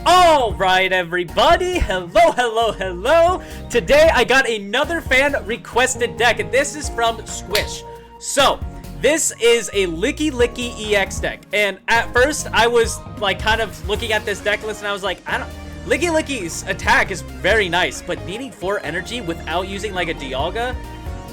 Alright everybody, hello. Today I got another fan requested deck, and this is from Squish. So, this is a Lickilicky EX deck, and at first I was like kind of looking at this deck list and I was like, Lickilicky's attack is very nice, but needing 4 energy without using like a Dialga,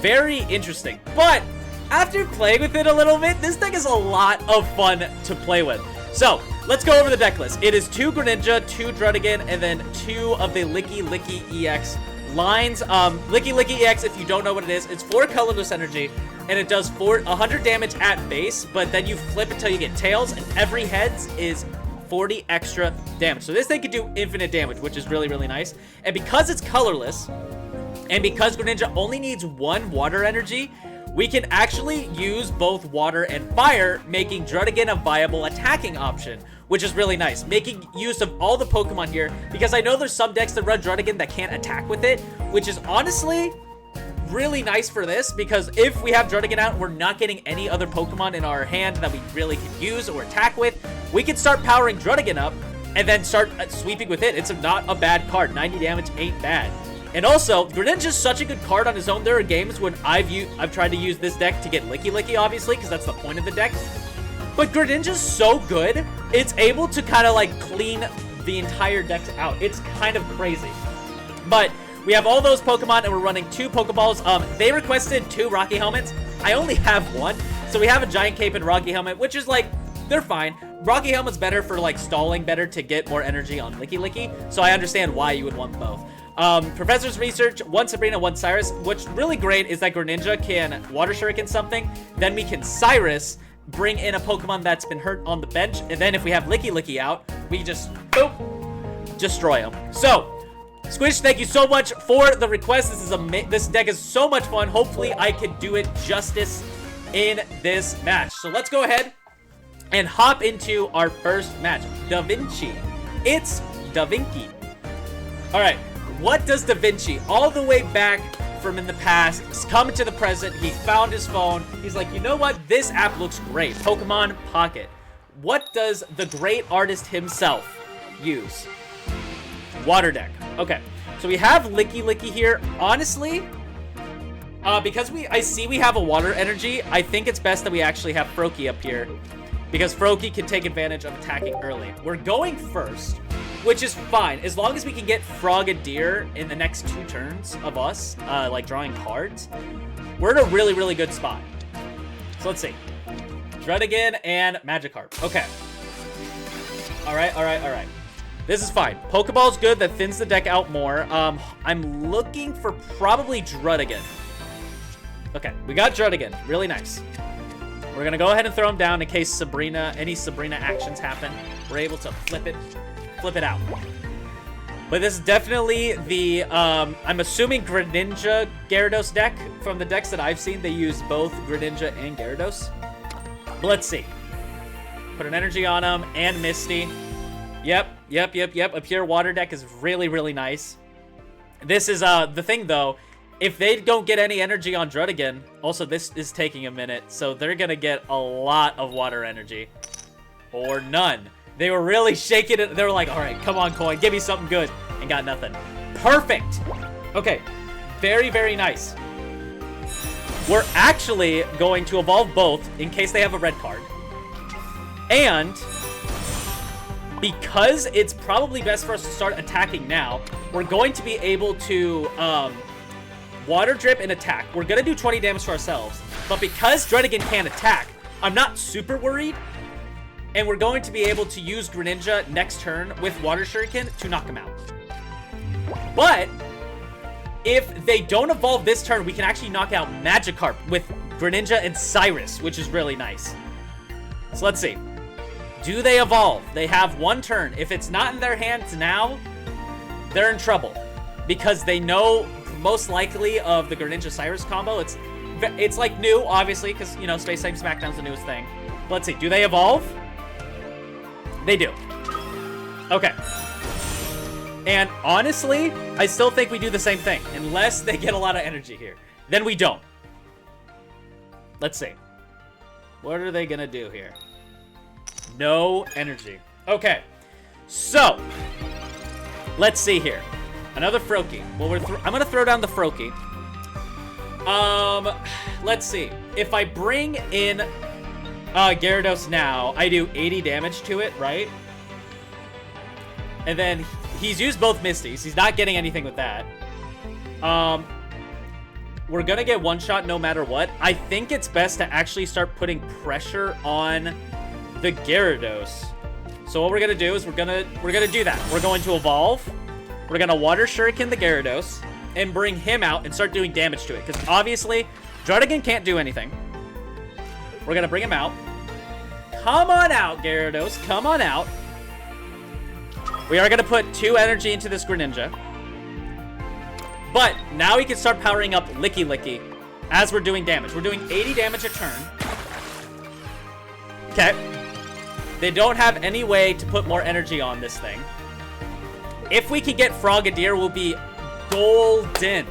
very interesting. But after playing with it a little bit, this deck is a lot of fun to play with. So, let's go over the deck list. It is 2 Greninja, 2 Druddigon, and then 2 of the Lickilicky EX lines. Lickilicky EX, if you don't know what it is, it's 4 colorless energy, and it does 100 damage at base, but then you flip until you get tails, and every heads is 40 extra damage. So this thing can do infinite damage, which is really, really nice. And because it's colorless, and because Greninja only needs 1 water energy, we can actually use both water and fire, making Druddigon a viable attacking option, which is really nice. Making use of all the Pokemon here, because I know there's some decks that run Druddigon that can't attack with it, which is honestly really nice for this, because if we have Druddigon out and we're not getting any other Pokemon in our hand that we really could use or attack with, we can start powering Druddigon up and then start sweeping with it. It's not a bad card. 90 damage ain't bad. And also, Greninja's such a good card on his own. There are games when I've tried to use this deck to get Lickilicky, obviously, because that's the point of the deck. But Greninja's so good, it's able to kind of like clean the entire deck out. It's kind of crazy. But we have all those Pokemon, and we're running 2 Pokeballs. They requested 2 Rocky Helmets. I only have 1. So we have a Giant Cape and Rocky Helmet, which is like, they're fine. Rocky Helmet's better for like stalling better to get more energy on Lickilicky. So I understand why you would want both. Professor's Research, 1 Sabrina, 1 Cyrus. What's really great is that Greninja can Water Shuriken something. Then we can Cyrus bring in a Pokemon that's been hurt on the bench. And then if we have Lickilicky out, we just, boop, destroy him. So, Squish, thank you so much for the request. This deck is so much fun. Hopefully, I can do it justice in this match. So let's go ahead and hop into our first match. Da Vinci. It's Da Vinci. Alright. What does Da Vinci, all the way back from in the past, come to the present? He found his phone. He's like, you know what? This app looks great. Pokemon Pocket. What does the great artist himself use? Water deck. Okay. So we have Lickilicky here. Honestly, because I see we have a water energy, I think it's best that we actually have Froakie up here, because Froakie can take advantage of attacking early. We're going first, which is fine, as long as we can get Frogadier in the next 2 turns of us, like drawing cards. We're in a really, really good spot. So let's see. Druddigon and Magikarp. Okay. Alright. This is fine. Pokeball's good. That thins the deck out more. I'm looking for probably Druddigon. Okay, we got Druddigon. Really nice. We're gonna go ahead and throw him down in case any Sabrina actions happen. We're able to flip it out. But this is definitely the, I'm assuming Greninja Gyarados deck. From the decks that I've seen, they use both Greninja and Gyarados. But let's see. Put an energy on him and Misty. Yep. A pure water deck is really, really nice. This is, the thing though, if they don't get any energy on Druddigon, also this is taking a minute, so they're gonna get a lot of water energy. Or none. They were really shaking it. They were like, all right, come on, coin. Give me something good. And got nothing. Perfect. Okay. Very, very nice. We're actually going to evolve both in case they have a red card. And because it's probably best for us to start attacking now, we're going to be able to water drip and attack. We're going to do 20 damage to ourselves. But because Druddigon can't attack, I'm not super worried. And we're going to be able to use Greninja next turn with Water Shuriken to knock him out. But if they don't evolve this turn, we can actually knock out Magikarp with Greninja and Cyrus, which is really nice. So let's see. Do they evolve? They have 1 turn. If it's not in their hands now, they're in trouble. Because they know most likely of the Greninja Cyrus combo. It's like new, obviously, because, you know, Space Time Smackdown's the newest thing. But let's see. Do they evolve? They do. Okay. And honestly, I still think we do the same thing. Unless they get a lot of energy here. Then we don't. Let's see. What are they gonna do here? No energy. Okay. So, Let's see here. Another Froakie. Well, I'm going to throw down the Froakie. Let's see. If I bring in Gyarados now, I do 80 damage to it, right? And then he's used both Misties. He's not getting anything with that. We're going to get one shot no matter what. I think it's best to actually start putting pressure on the Gyarados. So what we're going to do is we're going to do that. We're going to evolve. We're going to Water Shuriken the Gyarados and bring him out and start doing damage to it. Because obviously, Druddigon can't do anything. We're going to bring him out. Come on out, Gyarados. Come on out. We are going to put 2 energy into this Greninja. But now we can start powering up Lickilicky as we're doing damage. We're doing 80 damage a turn. Okay. They don't have any way to put more energy on this thing. If we can get Frogadier, we'll be golden.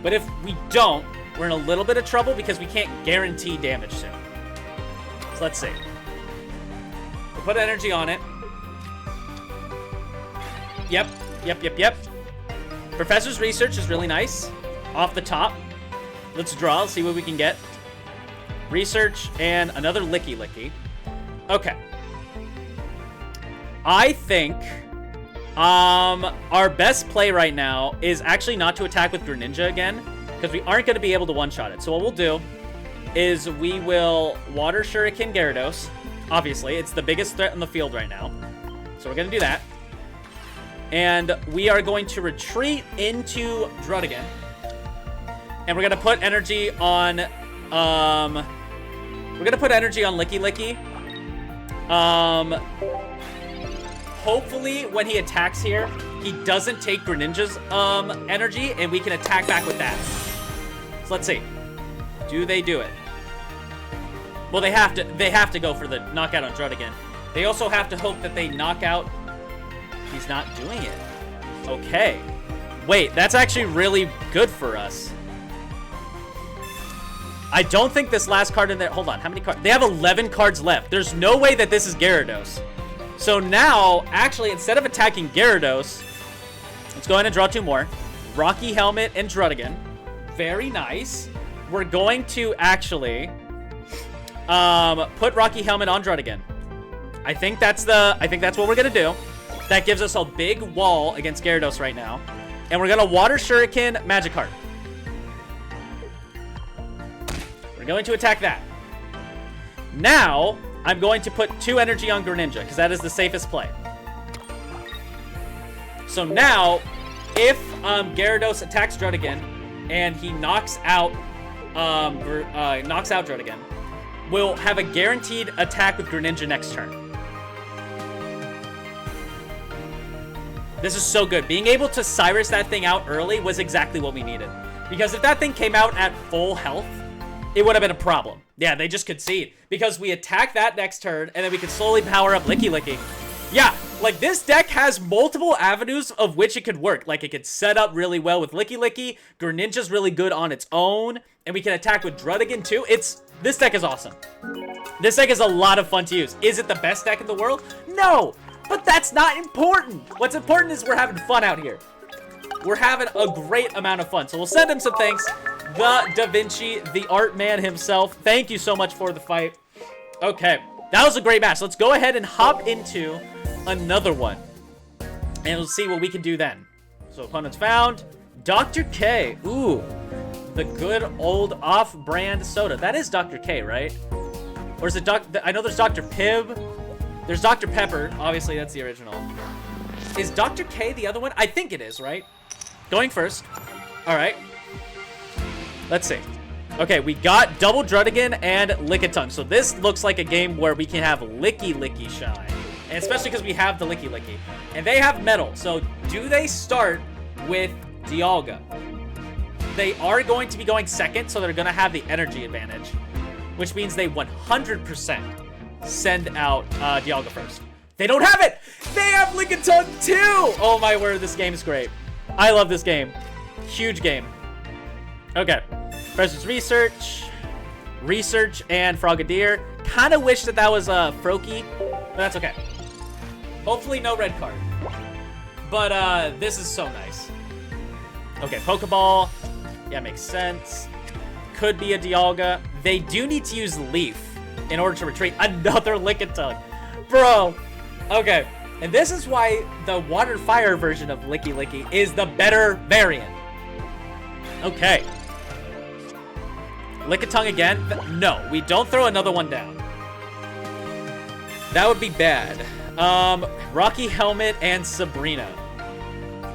But if we don't, we're in a little bit of trouble because we can't guarantee damage soon. So let's see. We'll put energy on it. Yep. Professor's Research is really nice. Off the top. Let's draw. See what we can get. Research and another Lickilicky. Okay. I think our best play right now is actually not to attack with Greninja again, because we aren't going to be able to one-shot it. So what we'll do is we will Water Shuriken Gyarados. Obviously, it's the biggest threat on the field right now. So we're going to do that. And we are going to retreat into Druddigon. And we're going to put energy on Lickilicky. Hopefully, when he attacks here, he doesn't take Greninja's energy, and we can attack back with that. So let's see. Do they do it? Well, they have to go for the knockout on Druddigon. They also have to hope that they knock out. He's not doing it. Okay. Wait, that's actually really good for us. I don't think this last card in there... Hold on, how many cards? They have 11 cards left. There's no way that this is Gyarados. So now, actually, instead of attacking Gyarados, let's go ahead and draw 2 more. Rocky Helmet and Druddigon. Very nice. We're going to actually put Rocky Helmet on Druddigon. I think that's what we're gonna do. That gives us a big wall against Gyarados right now. And we're gonna Water Shuriken Magikarp. We're going to attack that. Now, I'm going to put 2 energy on Greninja, because that is the safest play. So now, if Gyarados attacks Druddigon, and he knocks out Druddigon, we'll have a guaranteed attack with Greninja next turn. This is so good. Being able to Cyrus that thing out early was exactly what we needed. Because if that thing came out at full health, it would have been a problem. Yeah, they just concede. Because we attack that next turn, and then we can slowly power up Lickilicky. Yeah, like this deck has multiple avenues of which it could work. Like it could set up really well with Lickilicky. Greninja's really good on its own. And we can attack with Druddigon too. This deck is awesome. This deck is a lot of fun to use. Is it the best deck in the world? No, but that's not important. What's important is we're having fun out here. We're having a great amount of fun. So we'll send him some thanks. The Da Vinci, the art man himself. Thank you so much for the fight. Okay, that was a great match. Let's go ahead and hop into another one. And we'll see what we can do then. So opponents found. Dr. K. Ooh, the good old off-brand soda. That is Dr. K, right? Or is it I know there's Dr. Pibb. There's Dr. Pepper. Obviously, that's the original. Is Dr. K the other one? I think it is, right? Going first. All right. Let's see. Okay, we got double Druddigon and Lickitung. So this looks like a game where we can have Lickilicky shine. And especially because we have the Lickilicky. And they have Metal. So do they start with Dialga? They are going to be going second, so they're going to have the energy advantage. Which means they 100% send out Dialga first. They don't have it! They have Lickitung too! Oh my word, this game is great. I love this game. Huge game. Okay. Professor's Research, and Frogadier. Kind of wish that was a Froakie, but that's okay. Hopefully no red card. But this is so nice. Okay, Pokeball. Yeah, makes sense. Could be a Dialga. They do need to use Leaf in order to retreat. Another Lickitung. Bro. Okay. And this is why the Water Fire version of Lickilicky is the better variant. Okay. Lickitung again? No, we don't throw another one down. That would be bad. Rocky Helmet and Sabrina.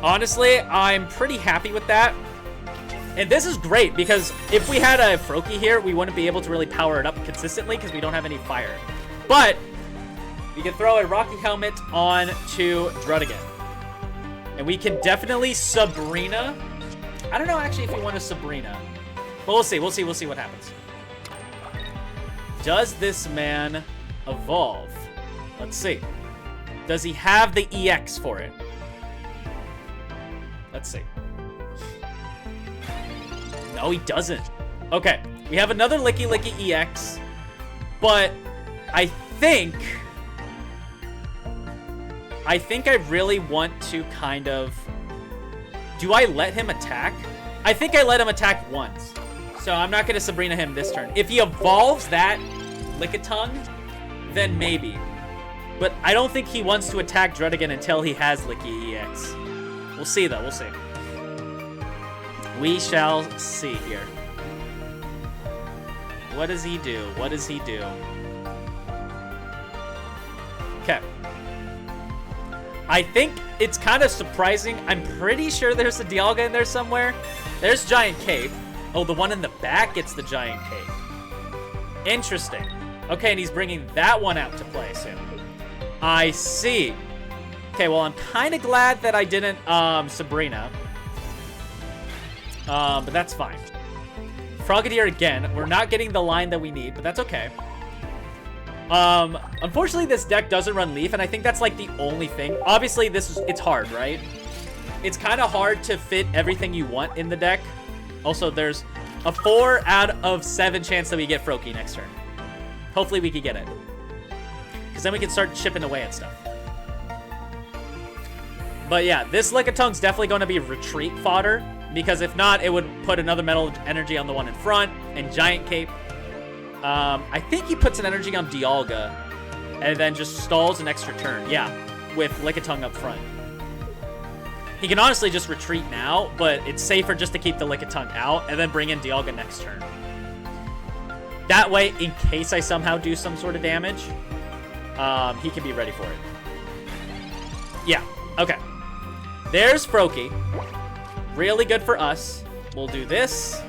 Honestly, I'm pretty happy with that. And this is great because if we had a Froakie here, we wouldn't be able to really power it up consistently because we don't have any fire. But we can throw a Rocky Helmet on to Druddigon. And we can definitely Sabrina. I don't know actually if we want a Sabrina. But we'll see. We'll see what happens. Does this man evolve? Let's see. Does he have the EX for it? Let's see. No, he doesn't. Okay, we have another Lickilicky EX, but I think I really want to kind of... Do I let him attack? I think I let him attack once. So I'm not going to Sabrina him this turn. If he evolves that Lickitung, then maybe. But I don't think he wants to attack Druddigon until he has Licky EX. We'll see, though. We'll see. We shall see here. What does he do? What does he do? Okay. I think it's kind of surprising. I'm pretty sure there's a Dialga in there somewhere. There's Giant Cape. Oh, the one in the back gets the Giant Cape. Interesting. Okay, and he's bringing that one out to play soon. I see. Okay, well, I'm kind of glad that I didn't Sabrina. But that's fine. Frogadier again. We're not getting the line that we need, but that's okay. Unfortunately, this deck doesn't run Leaf, and I think that's like the only thing. Obviously, it's hard, right? It's kind of hard to fit everything you want in the deck. Also, there's a 4 out of 7 chance that we get Froakie next turn. Hopefully, we can get it. Because then we can start chipping away at stuff. But yeah, this Lickitung's definitely going to be retreat fodder. Because if not, it would put another Metal Energy on the one in front. And Giant Cape. I think he puts an energy on Dialga. And then just stalls an extra turn. Yeah, with Lickitung up front. He can honestly just retreat now. But it's safer just to keep the Lickitung out. And then bring in Dialga next turn. That way, in case I somehow do some sort of damage, he can be ready for it. Yeah, okay. There's Froakie. Really good for us. We'll do this.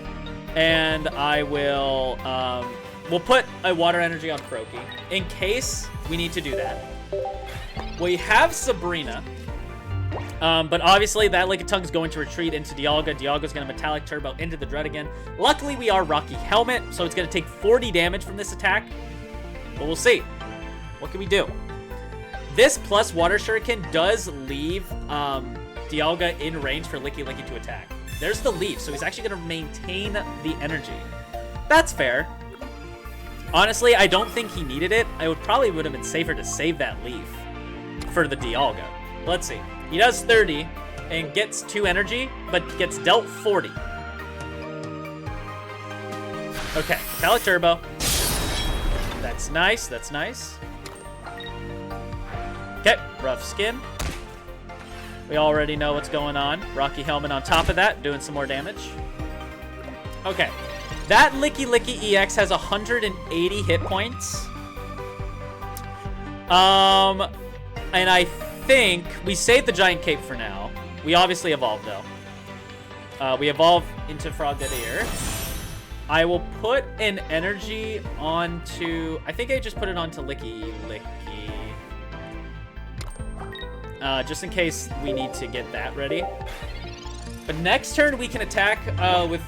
And I will... we'll put a Water Energy on Froakie in case we need to do that. We have Sabrina. But obviously, that Lickitung is going to retreat into Dialga. Dialga's going to Metallic Turbo into the Druddigon. Luckily, we are Rocky Helmet, so it's going to take 40 damage from this attack. But we'll see. What can we do? This plus Water Shuriken does leave Dialga in range for Lickilicky to attack. There's the leaf, so he's actually going to maintain the energy. That's fair. Honestly, I don't think he needed it. I probably would have been safer to save that leaf for the Dialga. Let's see. He does 30 and gets 2 energy, but gets dealt 40. Okay, Metallic Turbo. That's nice, that's nice. Okay, Rough Skin. We already know what's going on. Rocky Helmet on top of that, doing some more damage. Okay, that Lickilicky EX has 180 hit points. And I think we saved the Giant Cape for now. We obviously evolve though. We evolve into Frogadier. I will put an energy onto... I think I just put it onto Lickilicky. Just in case we need to get that ready. But next turn we can attack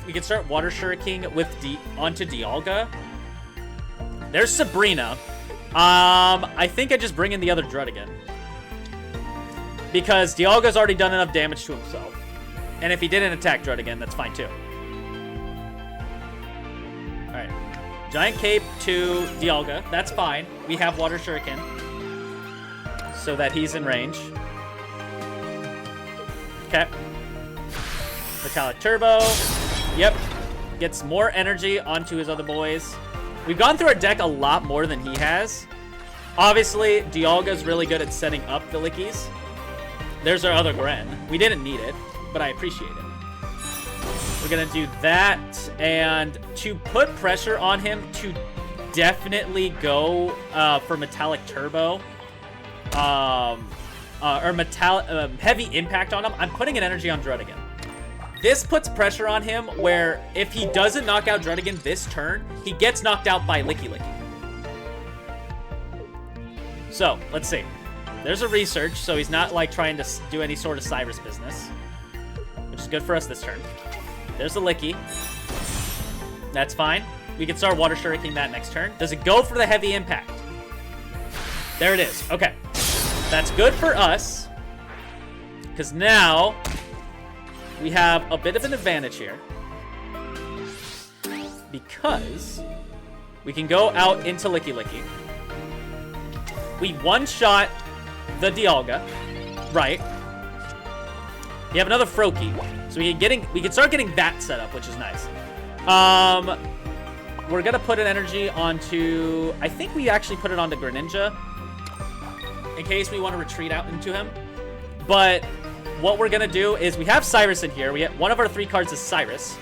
we can start Water Shuriken with onto Dialga. There's Sabrina. I think I just bring in the other Druddigon. Because Dialga's already done enough damage to himself. And if he didn't attack Druddigon, that's fine too. Alright. Giant Cape to Dialga. That's fine. We have Water Shuriken. So that he's in range. Okay. Metallic Turbo. Yep. Gets more energy onto his other boys. We've gone through our deck a lot more than he has. Obviously, Dialga's really good at setting up the Lickies. There's our other Gren. We didn't need it, but I appreciate it. We're going to do that. And to put pressure on him to definitely go for Metallic Turbo. Or Heavy Impact on him. I'm putting an energy on Druddigan. This puts pressure on him where if he doesn't knock out Druddigan this turn, he gets knocked out by Lickilicky. So, let's see. There's a research, so he's not like trying to do any sort of Cyrus business, which is good for us this turn. There's a Licky. That's fine. We can start Water Shuriken that next turn. Does it go for the Heavy Impact? There it is. Okay. That's good for us, because now we have a bit of an advantage here. Because we can go out into Lickilicky. We one-shot the Dialga, right? We have another Froakie, so we can start getting that set up, which is nice. We're gonna put an energy onto. I think we actually put it onto Greninja in case we want to retreat out into him. But what we're gonna do is we have Cyrus in here. We have one of our 3 cards is Cyrus.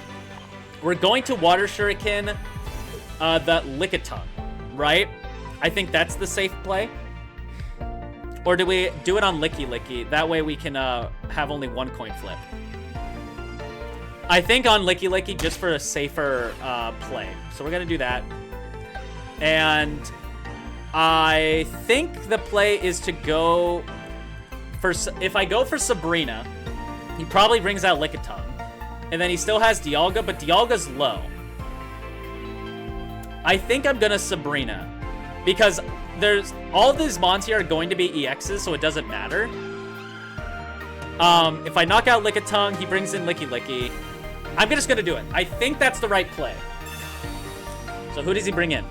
We're going to Water Shuriken the Lickitung, right? I think that's the safe play. Or do we do it on Lickilicky? That way we can have only 1 coin flip. I think on Lickilicky just for a safer play. So we're going to do that. And I think the play is to go for... If I go for Sabrina, he probably brings out Lickitung. And then he still has Dialga, but Dialga's low. I think I'm going to Sabrina. Because there's all of these mons here are going to be EXs, so it doesn't matter. If I knock out Lickitung, he brings in Lickilicky. I'm just going to do it. I think that's the right play. So who does he bring in?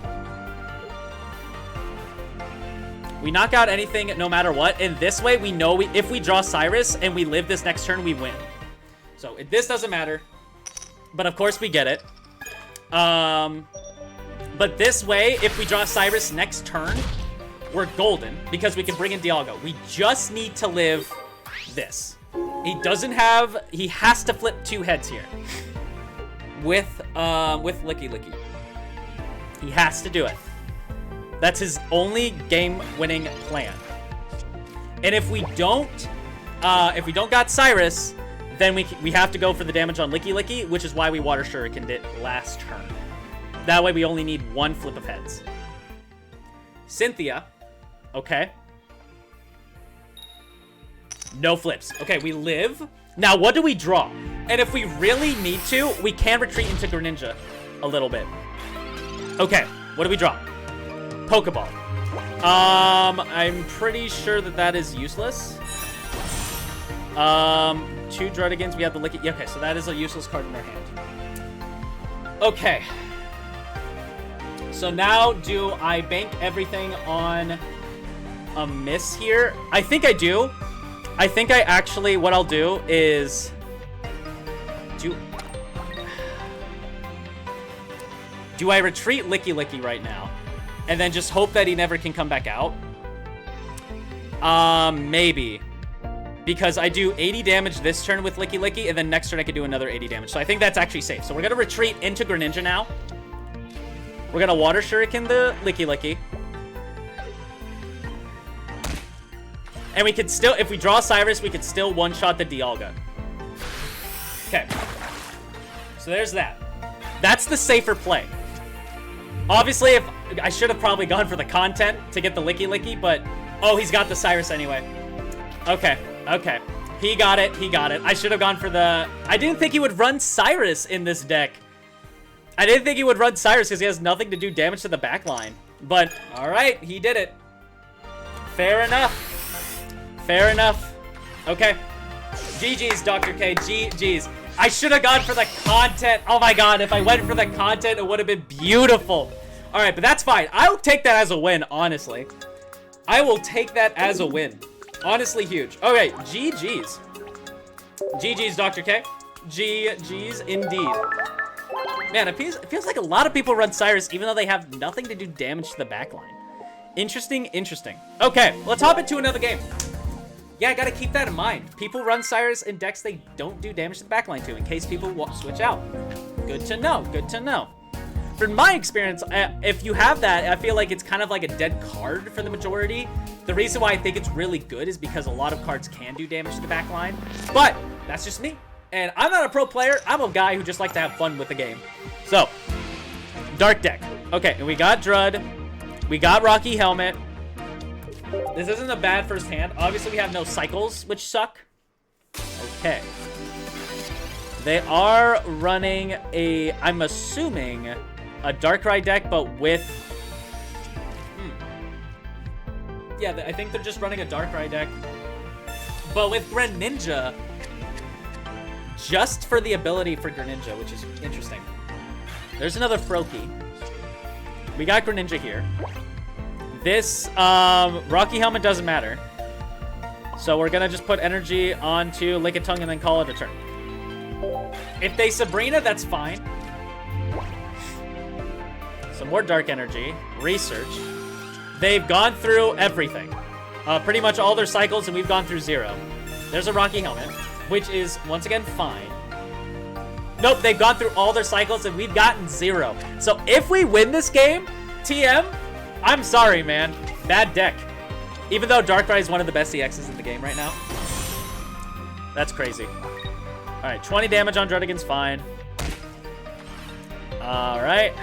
We knock out anything no matter what, and this way we know if we draw Cyrus and we live this next turn, we win. So this doesn't matter, but of course we get it. But this way, if we draw Cyrus next turn, we're golden because we can bring in Dialga. We just need to live this. He has to flip 2 heads here with Lickilicky. He has to do it. That's his only game-winning plan. And if we don't got Cyrus, then we have to go for the damage on Lickilicky, which is why we Water Shurikened it last turn. That way we only need 1 flip of heads. Cynthia. Okay. No flips. Okay, we live. Now, what do we draw? And if we really need to, we can retreat into Greninja a little bit. Okay, what do we draw? Pokeball. I'm pretty sure that is useless. 2 Druddigans. We have the Licky. Yeah, okay, so that is a useless card in their hand. Okay. So now, do I bank everything on a miss here? I think I do. I think I actually, what I'll do is... Do I retreat Lickilicky right now? And then just hope that he never can come back out? Maybe. Because I do 80 damage this turn with Lickilicky, and then next turn I could do another 80 damage. So I think that's actually safe. So we're going to retreat into Greninja now. We're going to Water Shuriken the Lickilicky. And we could still, if we draw Cyrus, we could still one-shot the Dialga. Okay. So there's that. That's the safer play. Obviously, if I should have probably gone for the content to get the Lickilicky, but... Oh, he's got the Cyrus anyway. Okay, okay. He got it, he got it. I should have gone for the... I didn't think he would run Cyrus in this deck. I didn't think he would run Cyrus because he has nothing to do damage to the back line. But, alright, he did it. Fair enough. Fair enough. Okay. GG's, Dr. K. GG's. I should have gone for the content. Oh my god, if I went for the content, it would have been beautiful. Alright, but that's fine. I'll take that as a win, honestly. I will take that as a win. Honestly, huge. Okay, GG's. GG's, Dr. K. GG's indeed. Man, it feels like a lot of people run Cyrus even though they have nothing to do damage to the backline. Interesting, interesting. Okay, let's hop into another game. Yeah, I gotta keep that in mind. People run Cyrus in decks they don't do damage to the backline to in case people switch out. Good to know, good to know. From my experience, if you have that, I feel like it's kind of like a dead card for the majority. The reason why I think it's really good is because a lot of cards can do damage to the backline. But that's just me. And I'm not a pro player. I'm a guy who just likes to have fun with the game. So, dark deck. Okay, and we got Drud. We got Rocky Helmet. This isn't a bad first hand. Obviously, we have no cycles, which suck. Okay. They are running a, I'm assuming, a Darkrai deck, but with... Yeah, I think they're just running a Darkrai deck. But with Greninja, just for the ability for Greninja, which is interesting. There's another Froakie. We got Greninja here. This Rocky Helmet doesn't matter. So we're gonna just put energy onto Lickitung and then call it a turn. If they Sabrina, that's fine. Some more dark energy. Research. They've gone through everything. Pretty much all their cycles, and we've gone through 0. There's a Rocky Helmet, which is, once again, fine. Nope, they've gone through all their cycles, and we've gotten 0. So if we win this game, TM, I'm sorry, man. Bad deck. Even though Darkrai is one of the best EXs in the game right now. That's crazy. Alright, 20 damage on Drudigan's fine. Alright.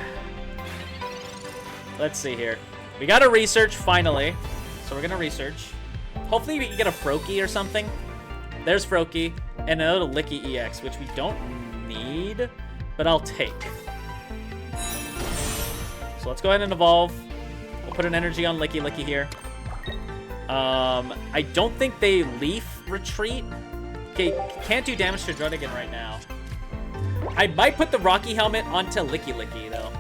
Let's see here. We got a research, finally. So we're gonna research. Hopefully we can get a Froakie or something. There's Froakie. And another Licky EX, which we don't need, but I'll take. So let's go ahead and evolve. We'll put an energy on Lickilicky here. I don't think they Leaf Retreat. Okay, can't do damage to Drudigan right now. I might put the Rocky Helmet onto Lickilicky, though.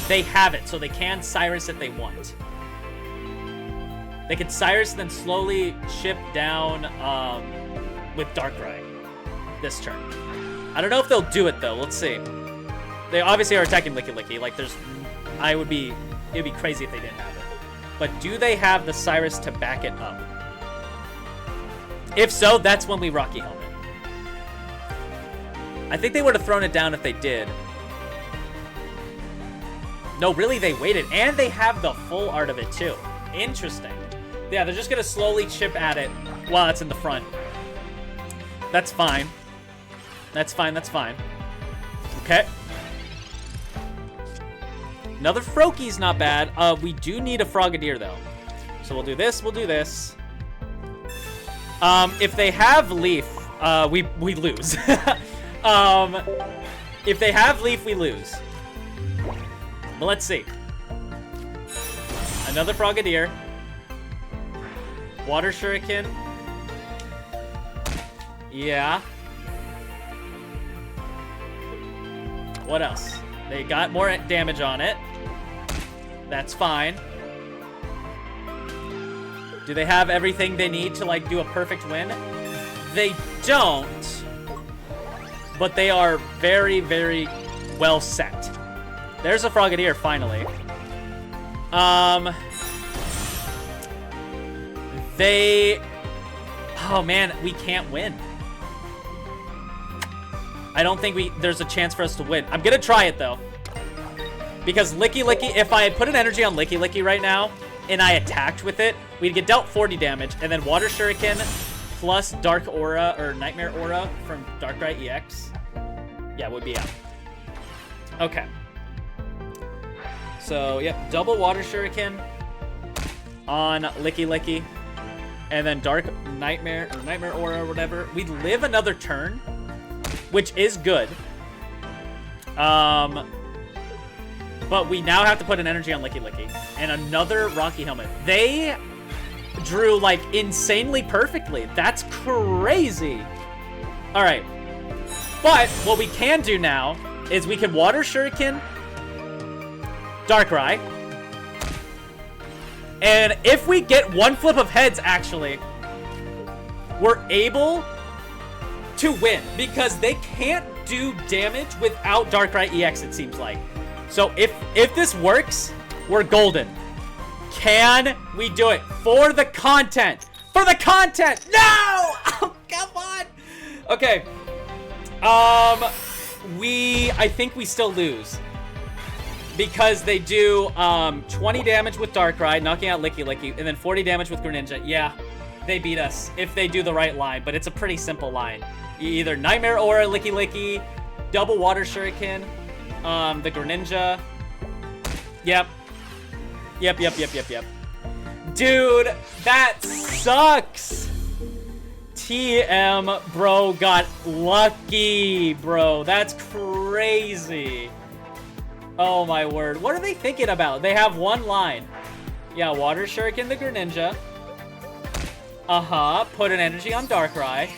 They have it, so they can Cyrus if they want. They can Cyrus and then slowly chip down with Darkrai this turn. I don't know if they'll do it, though. Let's see. They obviously are attacking Lickilicky. Like, there's... It would be crazy if they didn't have it. But do they have the Cyrus to back it up? If so, that's when we Rocky Helmet. I think they would have thrown it down if they did. No, really, they waited. And they have the full art of it, too. Interesting. Yeah, they're just going to slowly chip at it while it's in the front. That's fine. That's fine, that's fine. Okay. Another Froakie's not bad. We do need a Frogadier, though. So we'll do this, we'll do this. If they have Leaf, we lose. If they have Leaf, we lose. But let's see. Another Frogadier. Water Shuriken. Yeah. What else? They got more damage on it. That's fine. Do they have everything they need to, like, do a perfect win? They don't. But they are very, very well set. There's a Frogadier, finally. Oh, man, we can't win. I don't think there's a chance for us to win. I'm gonna try it, though. Because Lickilicky, if I had put an energy on Lickilicky right now, and I attacked with it, we'd get dealt 40 damage, and then Water Shuriken plus Dark Aura, or Nightmare Aura from Darkrai EX. Yeah, would be out. Okay. So, yep, double Water Shuriken on Lickilicky, and then Dark Nightmare, or Nightmare Aura, or whatever. We'd live another turn, which is good. But we now have to put an energy on Lickilicky. And another Rocky Helmet. They drew, like, insanely perfectly. That's crazy. Alright. But what we can do now is we can Water Shuriken Darkrai. And if we get one flip of heads, actually, we're able to win because they can't do damage without Darkrai EX, it seems like. So if this works, we're golden. Can we do it? For the content. For the content. No! Oh, come on. Okay. I think we still lose. Because they do 20 damage with Darkrai, knocking out Lickilicky, and then 40 damage with Greninja. Yeah, they beat us if they do the right line, but it's a pretty simple line. You either Nightmare Aura, Lickilicky, double Water Shuriken, the Greninja. Yep. Yep. Dude, that sucks. TM, bro, got lucky, bro. That's crazy. Oh my word. What are they thinking about? They have one line. Yeah, Water Shuriken the Greninja. Put an energy on Darkrai.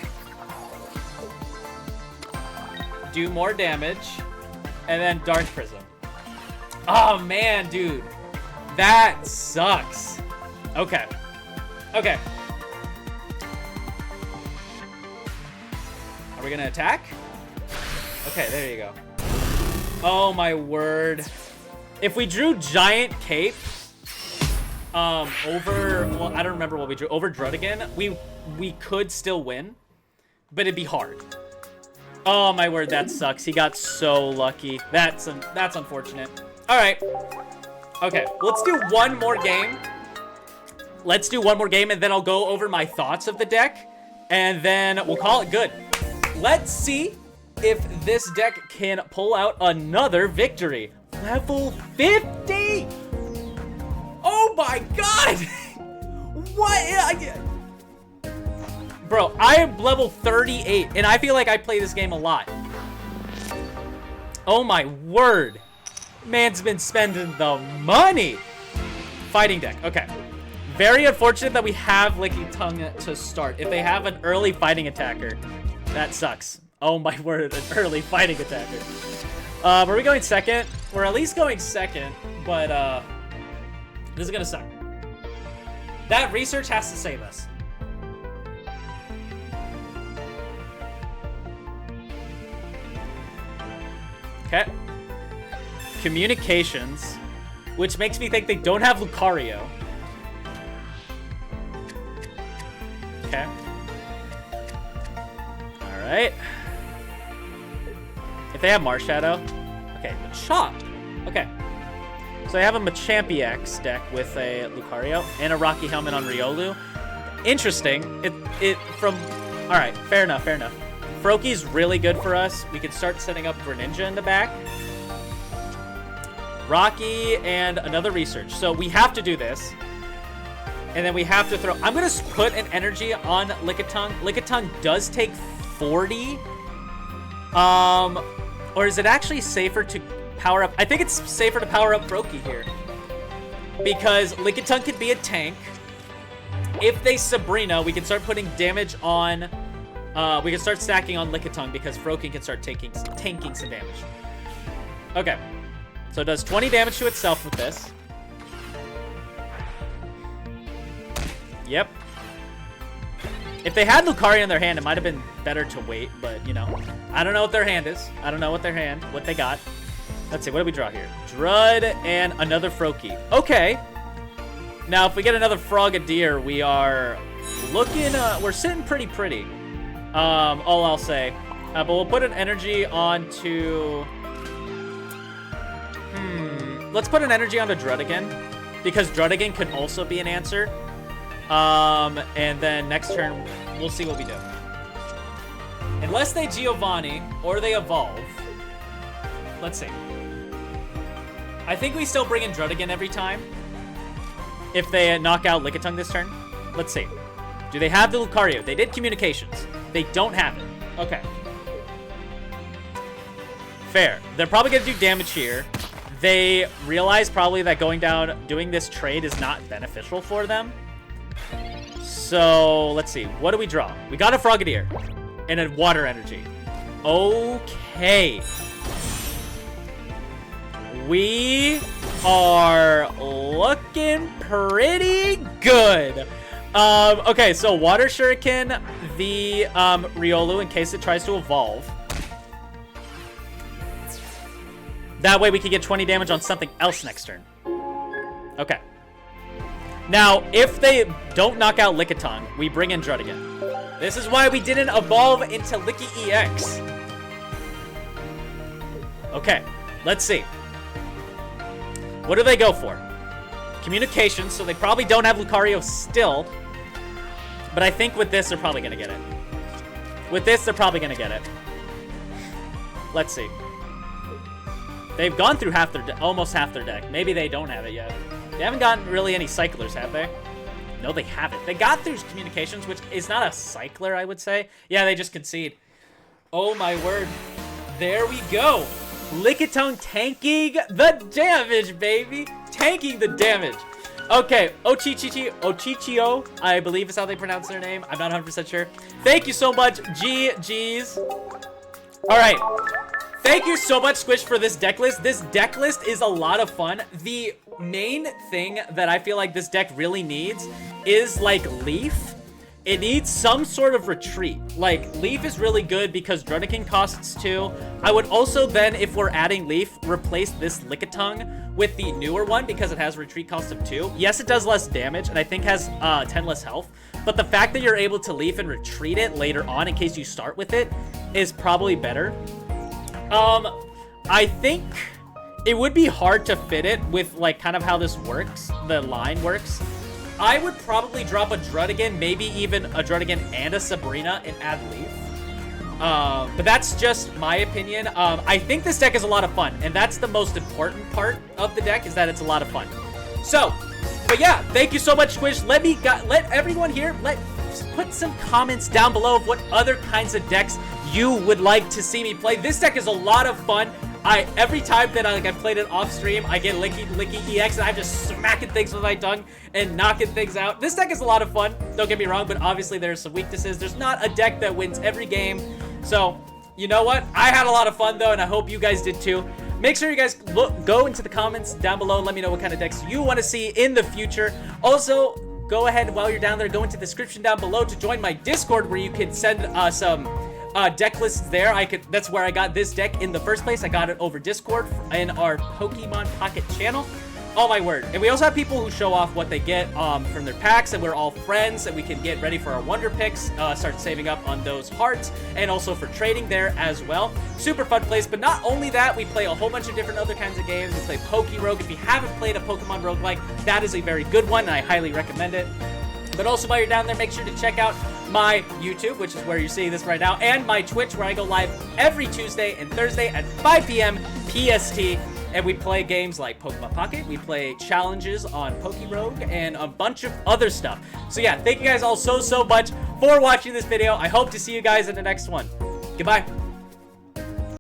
Do more damage. And then Dark Prism. Oh man, dude. That sucks. Okay. Okay. Are we gonna attack? Okay, there you go. Oh my word. If we drew Giant Cape over, well, I don't remember what we drew, over Druddigan, we could still win, but it'd be hard. Oh my word, that sucks. He got so lucky. That's unfortunate. All right. Okay, let's do one more game. Let's do one more game, and then I'll go over my thoughts of the deck, and then we'll call it good. Let's see if this deck can pull out another victory. Level 50! Oh my god! What? Bro, I am level 38, and I feel like I play this game a lot. Oh my word. Man's been spending the money. Fighting deck, okay. Very unfortunate that we have Lickitung to start. If they have an early fighting attacker, that sucks. Oh my word, an early fighting attacker. Are we going second? We're at least going second, but this is gonna suck. That research has to save us. Okay. Communications, which makes me think they don't have Lucario. Okay. All right. If they have Marshadow. Okay, Machamp. Okay. So I have a Machamp EX deck with a Lucario and a Rocky Helmet on Riolu. Interesting. All right, fair enough. Froakie's really good for us. We can start setting up Greninja in the back. Rocky and another research. So we have to do this. And then we have to throw... I'm going to put an energy on Lickitung. Lickitung does take 40. Or is it actually safer to power up? I think it's safer to power up Froakie here. Because Lickitung could be a tank. If they Sabrina, we can start putting damage on... we can start stacking on Lickitung because Froakie can start tanking some damage. Okay. So it does 20 damage to itself with this. Yep. If they had Lucario in their hand, it might have been better to wait, but, you know. I don't know what their hand is. I don't know what they got. Let's see, what do we draw here? Drud and another Froakie. Okay. Now, if we get another Frogadier, we are looking, we're sitting pretty. All I'll say. But we'll put an energy onto... Let's put an energy onto Druddigan, because Druddigan could also be an answer. And then next turn, we'll see what we do. Unless they Giovanni or they evolve. Let's see. I think we still bring in Druddigan every time. If they knock out Lickitung this turn. Let's see. Do they have the Lucario? They did communications. They don't have it. Okay. Fair. They're probably going to do damage here. They realize probably that doing this trade is not beneficial for them. So, let's see. What do we draw? We got a Frogadier and a Water Energy. Okay. We are looking pretty good. Okay, so Water Shuriken, the Riolu in case it tries to evolve. That way we can get 20 damage on something else next turn. Okay. Now, if they don't knock out Lickitung, we bring in Druddigon. This is why we didn't evolve into Licky EX. Okay, let's see. What do they go for? Communications, so they probably don't have Lucario still. But I think with this, they're probably going to get it. With this, they're probably going to get it. Let's see. They've gone through almost half their deck. Maybe they don't have it yet. They haven't gotten really any cyclers, have they? No, they haven't. They got through communications, which is not a cycler, I would say. Yeah, they just concede. Oh, my word. There we go. Lickitung tanking the damage, baby. Tanking the damage. Okay, Ochichio, I believe is how they pronounce their name. I'm not 100% sure. Thank you so much, GG's. All right. Thank you so much, Squish, for this deck list. This deck list is a lot of fun. The main thing that I feel like this deck really needs is, like, Leaf. It needs some sort of retreat. Like, Leaf is really good because Druddigon costs 2. I would also then, if we're adding Leaf, replace this Lickitung with the newer one because it has retreat cost of 2. Yes, it does less damage, and I think has 10 less health. But the fact that you're able to Leaf and retreat it later on in case you start with it is probably better. I think it would be hard to fit it with, like, kind of how this works, the line works. I would probably drop a Druddigon, maybe even a Druddigon and a Sabrina, and add Leaf. But that's just my opinion. I think this deck is a lot of fun, and that's the most important part of the deck, is that it's a lot of fun. So, but yeah, thank you so much, Squish. Let everyone here, put some comments down below of what other kinds of decks you would like to see me play. This deck is a lot of fun. Every time that I played it off stream, I get Licky EX, and I'm just smacking things with my tongue and knocking things out. This deck is a lot of fun, don't get me wrong, but obviously there's some weaknesses. There's not a deck that wins every game. So, you know what? I had a lot of fun, though, and I hope you guys did too. Make sure you guys go into the comments down below and let me know what kind of decks you want to see in the future. Also, go ahead, while you're down there, go into the description down below to join my Discord, where you can send some deck lists there. That's where I got this deck in the first place. I got it over Discord in our Pokemon Pocket channel. Oh my word. And we also have people who show off what they get from their packs, and we're all friends, and we can get ready for our Wonder Picks, start saving up on those hearts, and also for trading there as well. Super fun place. But not only that, we play a whole bunch of different other kinds of games. We play Poke-Rogue. If you haven't played a Pokemon roguelike, that is a very good one, and I highly recommend it. But also, while you're down there, make sure to check out my YouTube, which is where you're seeing this right now, and my Twitch, where I go live every Tuesday and Thursday at 5 p.m. PST. And we play games like Pokemon Pocket, we play challenges on Poke-Rogue, and a bunch of other stuff. So yeah, thank you guys all so much for watching this video. I hope to see you guys in the next one. Goodbye.